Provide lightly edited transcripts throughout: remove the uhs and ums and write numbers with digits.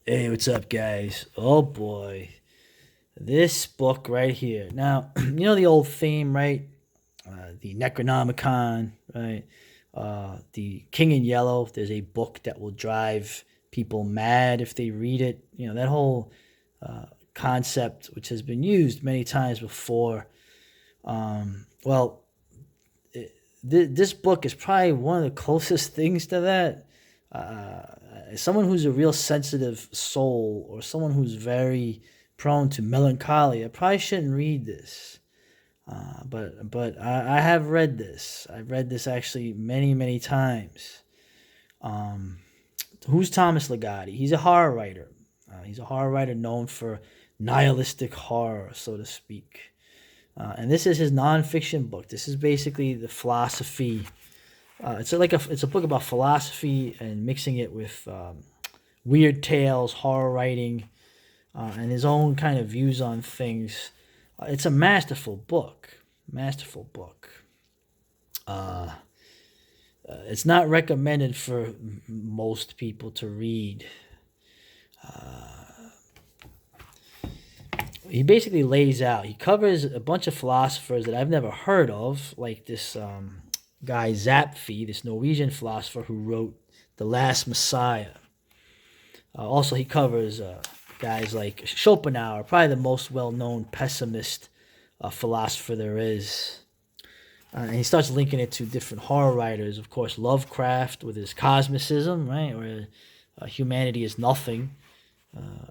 Hey, what's up, guys? Oh boy, this book right here. Now, you know the old theme, right? The Necronomicon, right? The King in Yellow. There's a book that will drive people mad if they read it. You know that whole concept, which has been used many times before. Well, this book is probably one of the closest things to that. As someone who's a real sensitive soul or someone who's very prone to melancholy, I probably shouldn't read this. But I have read this. I've read this actually many times. Um, who's Thomas Ligotti? He's a horror writer. He's a horror writer known for nihilistic horror, so to speak. And this is his nonfiction book. This is basically the philosophy. It's a book about philosophy and mixing it with weird tales, horror writing, and his own kind of views on things. It's a masterful book. Masterful book. It's not recommended for most people to read. He basically lays out. He covers a bunch of philosophers that I've never heard of, like this guy Zapfi, this Norwegian philosopher who wrote The Last Messiah. Also, he covers guys like Schopenhauer, probably the most well-known pessimist philosopher there is. And he starts linking it to different horror writers. Of course, Lovecraft with his cosmicism, right, where humanity is nothing.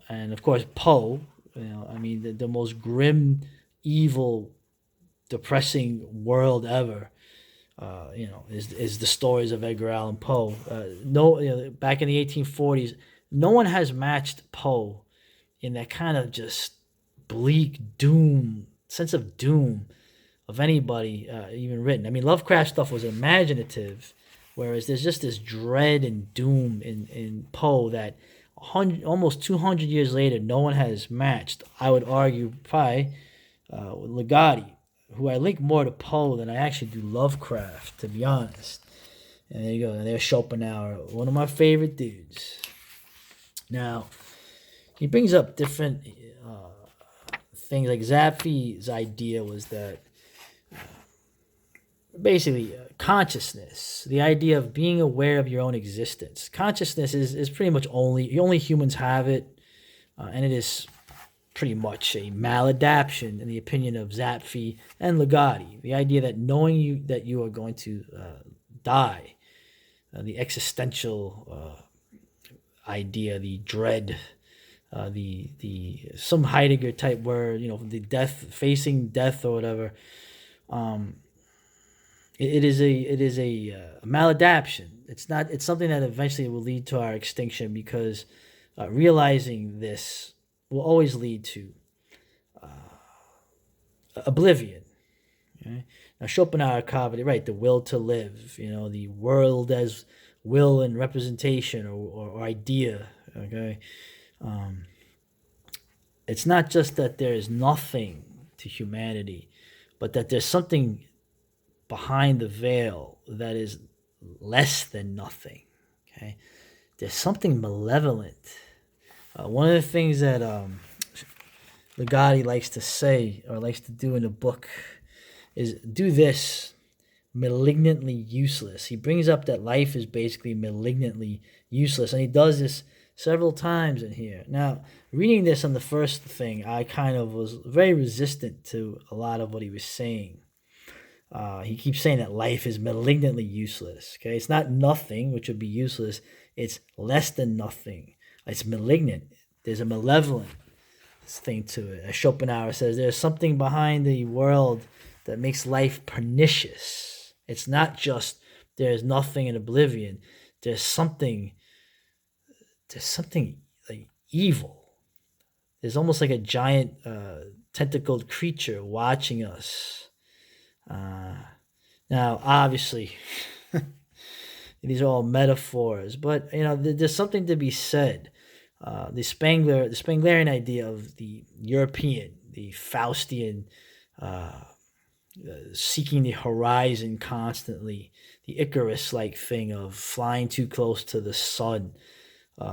And of course, Poe. I mean, the most grim, evil, depressing world ever. Is the stories of Edgar Allan Poe. No, back in the 1840s, no one has matched Poe in that kind of just bleak doom sense of doom of anybody even written. I mean, Lovecraft stuff was imaginative, whereas there's just this dread and doom in Poe that almost 200 years later, no one has matched. I would argue probably with Ligotti, who I link more to Poe than I actually do Lovecraft, to be honest. And there you go. And there's Schopenhauer, one of my favorite dudes. Now, he brings up different things. Like Zapfi's idea was that basically consciousness, the idea of being aware of your own existence. Consciousness is pretty much only humans have it, and it is pretty much a maladaptation in the opinion of Zapfi and Ligotti. The idea that knowing that you are going to die, the existential idea, the dread, the some Heidegger type word, the death, facing death or whatever. Um, it is a maladaptation. It's something that eventually will lead to our extinction because realizing this will always lead to oblivion. Okay? Now Schopenhauer covered it right. The will to live. The world as will and representation or idea. Okay. Um, it's not just that there is nothing to humanity, but that there's something behind the veil that is less than nothing. Okay, there's something malevolent. One of the things that Ligotti likes to say or likes to do in the book is do this malignantly useless. He brings up that life is basically malignantly useless, and he does this several times in here. Now, reading this on the first thing, I kind of was very resistant to a lot of what he was saying. He keeps saying that life is malignantly useless. Okay, it's not nothing, which would be useless. It's less than nothing. It's malignant. There's a malevolent thing to it. As Schopenhauer says, there's something behind the world that makes life pernicious. It's not just there's nothing in oblivion. There's something. There's something like evil. There's almost like a giant tentacled creature watching us. Now, obviously, these are all metaphors, but there's something to be said. The Spenglerian idea of the European, the Faustian, seeking the horizon constantly, the Icarus-like thing of flying too close to the sun,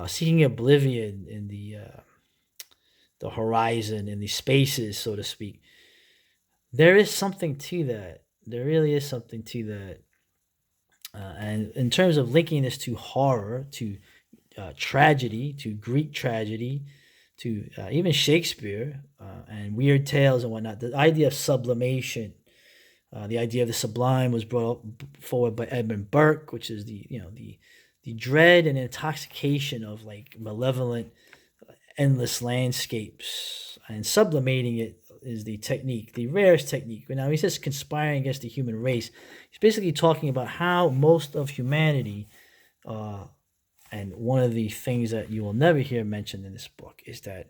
seeking oblivion in the horizon, in the spaces, so to speak. There is something to that. There really is something to that. And in terms of linking this to horror, to tragedy, to Greek tragedy, to even Shakespeare and weird tales and whatnot, the idea of sublimation, the idea of the sublime was brought forward by Edmund Burke, which is the dread and intoxication of like malevolent, endless landscapes, and sublimating it is the technique, the rarest technique. Now he says conspiring against the human race. He's basically talking about how most of humanity, and one of the things that you will never hear mentioned in this book is that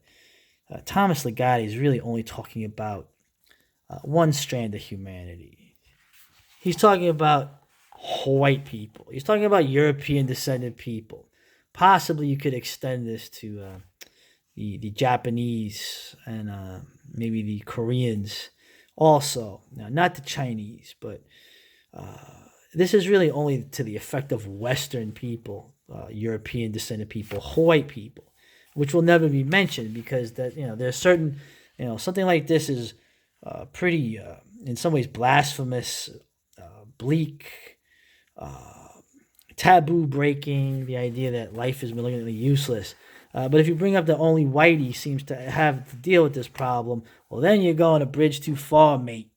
Thomas Ligotti is really only talking about one strand of humanity. He's talking about white people. He's talking about European descended people. Possibly you could extend this to the Japanese and maybe the Koreans also. Now, not the Chinese, but this is really only to the effect of Western people, European descended people, white people, which will never be mentioned because that there's certain something like this is pretty in some ways blasphemous, bleak, taboo breaking, the idea that life is malignantly useless. But if you bring up that only whitey seems to have to deal with this problem, well, then you're going a bridge too far, mate.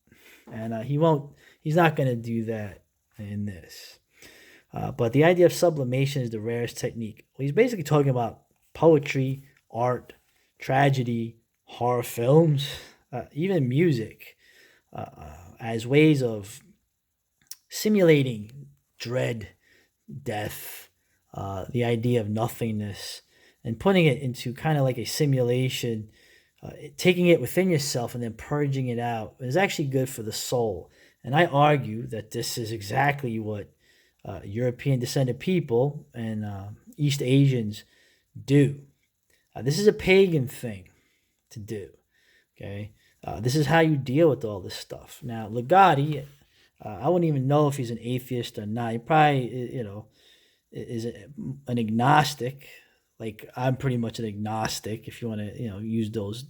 And he's not going to do that in this. But the idea of sublimation is the rarest technique. Well, he's basically talking about poetry, art, tragedy, horror films, even music, as ways of simulating dread, death, the idea of nothingness, and putting it into kind of like a simulation, taking it within yourself and then purging it out is actually good for the soul. And I argue that this is exactly what European descended people and East Asians do. This is a pagan thing to do. Okay, this is how you deal with all this stuff. Now, Ligotti, I wouldn't even know if he's an atheist or not. He probably, is an agnostic. Like I'm pretty much an agnostic, if you want to, use those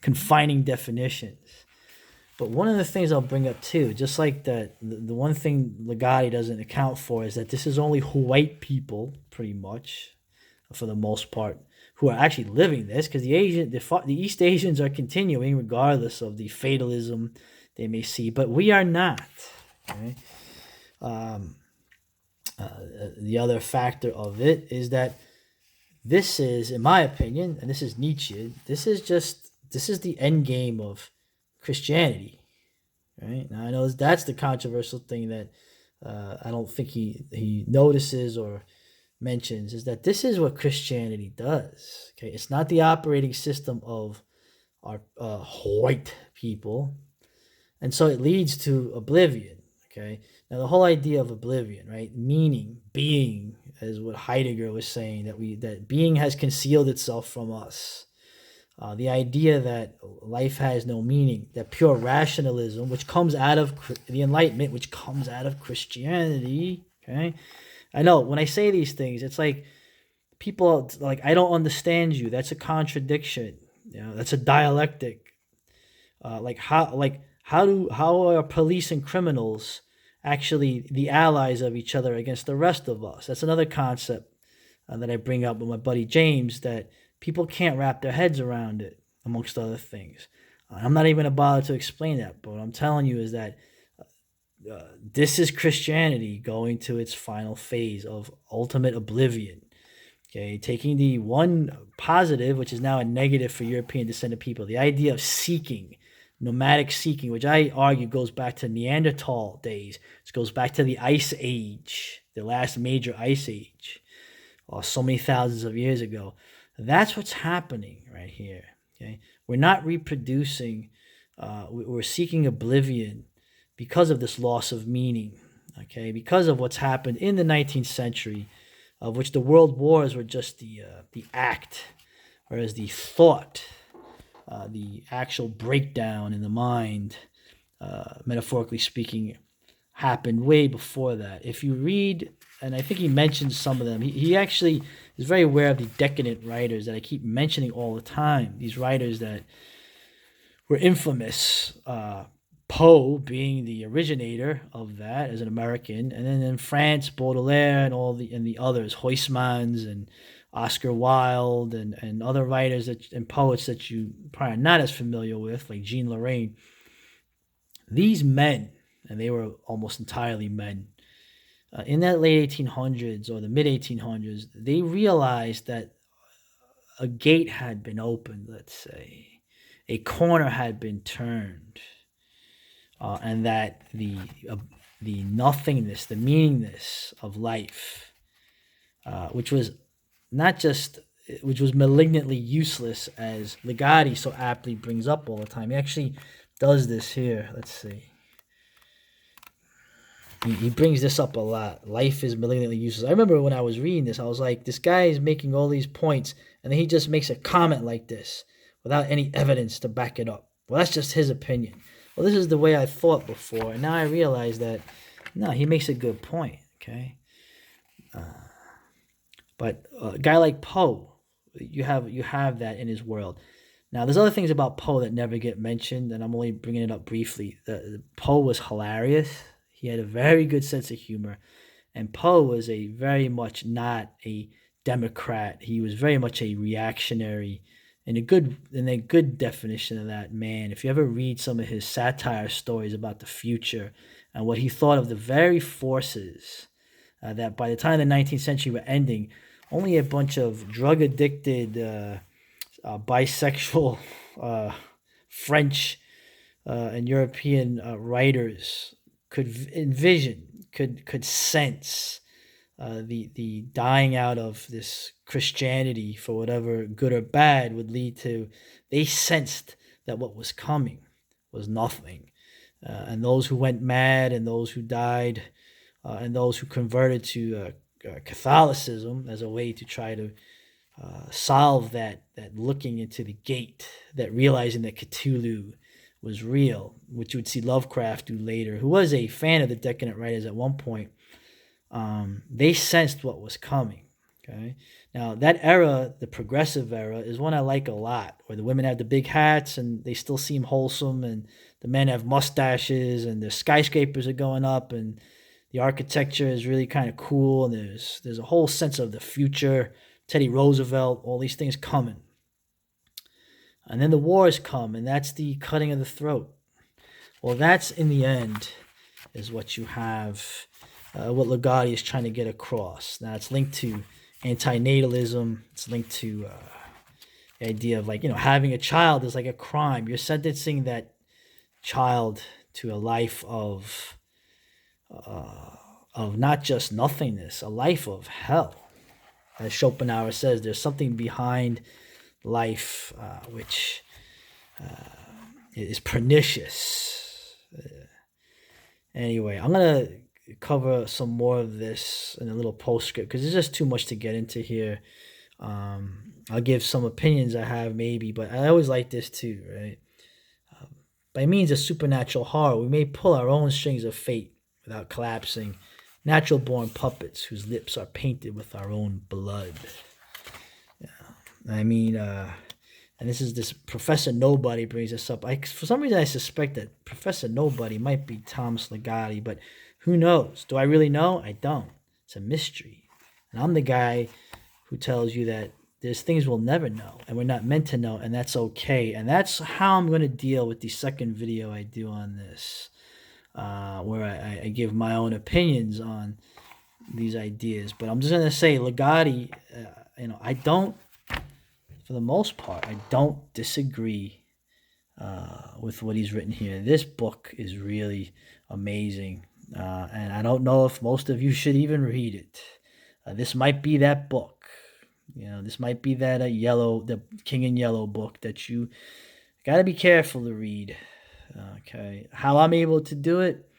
confining definitions. But one of the things I'll bring up too, just like that, the one thing Ligotti doesn't account for is that this is only white people, pretty much, for the most part, who are actually living this, because the East Asians are continuing regardless of the fatalism they may see, but we are not. Okay? The other factor of it is that this is, in my opinion, and this is Nietzsche, this is the end game of Christianity, right? Now I know that's the controversial thing that I don't think he notices or mentions, is that this is what Christianity does. Okay, it's not the operating system of our white people, and so it leads to oblivion. Okay, now the whole idea of oblivion, right? Meaning, being, is what Heidegger was saying, that being has concealed itself from us. The idea that life has no meaning, that pure rationalism, which comes out of the Enlightenment, which comes out of Christianity. Okay, I know when I say these things, it's like people like, I don't understand you. That's a contradiction. That's a dialectic. How are police and criminals actually the allies of each other against the rest of us? That's another concept that I bring up with my buddy James, that people can't wrap their heads around it, amongst other things. I'm not even going to bother to explain that, but what I'm telling you is that this is Christianity going to its final phase of ultimate oblivion. Okay, taking the one positive, which is now a negative for European descended people, the idea of seeking, nomadic seeking, which I argue goes back to Neanderthal days. It goes back to the Ice Age, the last major Ice Age, so many thousands of years ago. That's what's happening right here. Okay, we're not reproducing. We're seeking oblivion because of this loss of meaning. Okay, because of what's happened in the 19th century, of which the world wars were just the act, whereas the thought, the actual breakdown in the mind, metaphorically speaking, happened way before that. If you read and I think he mentions some of them. He actually is very aware of the decadent writers that I keep mentioning all the time. These writers that were infamous. Poe being the originator of that as an American, and then in France, Baudelaire and the others, Huysmans and Oscar Wilde and other writers and poets that you probably are not as familiar with, like Jean Lorraine. These men, and they were almost entirely men, in that late 1800s or the mid 1800s, they realized that a gate had been opened, let's say, a corner had been turned, and that the nothingness, the meaningless of life, which was not just which was malignantly useless, as Ligotti so aptly brings up all the time. He actually does this here. Let's see. He brings this up a lot. Life is malignantly useless. I remember when I was reading this, I was like, this guy is making all these points, and then he just makes a comment like this without any evidence to back it up. Well, that's just his opinion. Well, this is the way I thought before, and now I realize that, no, he makes a good point, okay? But a guy like Poe, you have that in his world. Now, there's other things about Poe that never get mentioned, and I'm only bringing it up briefly. Poe was hilarious. He had a very good sense of humor, and Poe was a very much not a Democrat. He was very much a reactionary, in a good definition of that man. If you ever read some of his satire stories about the future and what he thought of the very forces that by the time the 19th century were ending, only a bunch of drug-addicted, bisexual French and European writers could envision, could sense the dying out of this Christianity for whatever good or bad would lead to. They sensed that what was coming was nothing, and those who went mad and those who died and those who converted to Catholicism as a way to try to solve that looking into the gate, that realizing that Cthulhu was real, which you would see Lovecraft do later, who was a fan of the decadent writers at one point. They sensed what was coming. Okay, now that era, the progressive era, is one I like a lot, where the women have the big hats and they still seem wholesome, and the men have mustaches, and the skyscrapers are going up, and the architecture is really kind of cool, and there's a whole sense of the future. Teddy Roosevelt, all these things coming. And then the wars come, and that's the cutting of the throat. Well, that's in the end is what you have, what Ligotti is trying to get across. Now, it's linked to antinatalism. It's linked to the idea of, like, having a child is like a crime. You're sentencing that child to a life of not just nothingness, a life of hell. As Schopenhauer says, there's something behind life which is pernicious. Anyway, I'm going to cover some more of this in a little postscript because there's just too much to get into here. I'll give some opinions I have maybe, but I always like this too, right? By means of supernatural horror, we may pull our own strings of fate without collapsing, natural-born puppets whose lips are painted with our own blood. I mean, and this Professor Nobody brings this up. For some reason, I suspect that Professor Nobody might be Thomas Ligotti, but who knows? Do I really know? I don't. It's a mystery. And I'm the guy who tells you that there's things we'll never know, and we're not meant to know, and that's okay. And that's how I'm going to deal with the second video I do on this, where I give my own opinions on these ideas. But I'm just going to say, Ligotti, I don't, for the most part, I don't disagree with what he's written here. This book is really amazing, and I don't know if most of you should even read it. This might be that book. This might be that the King in Yellow book that you got to be careful to read. Okay, how I'm able to do it,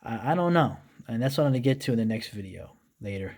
I don't know, and that's what I'm going to get to in the next video later.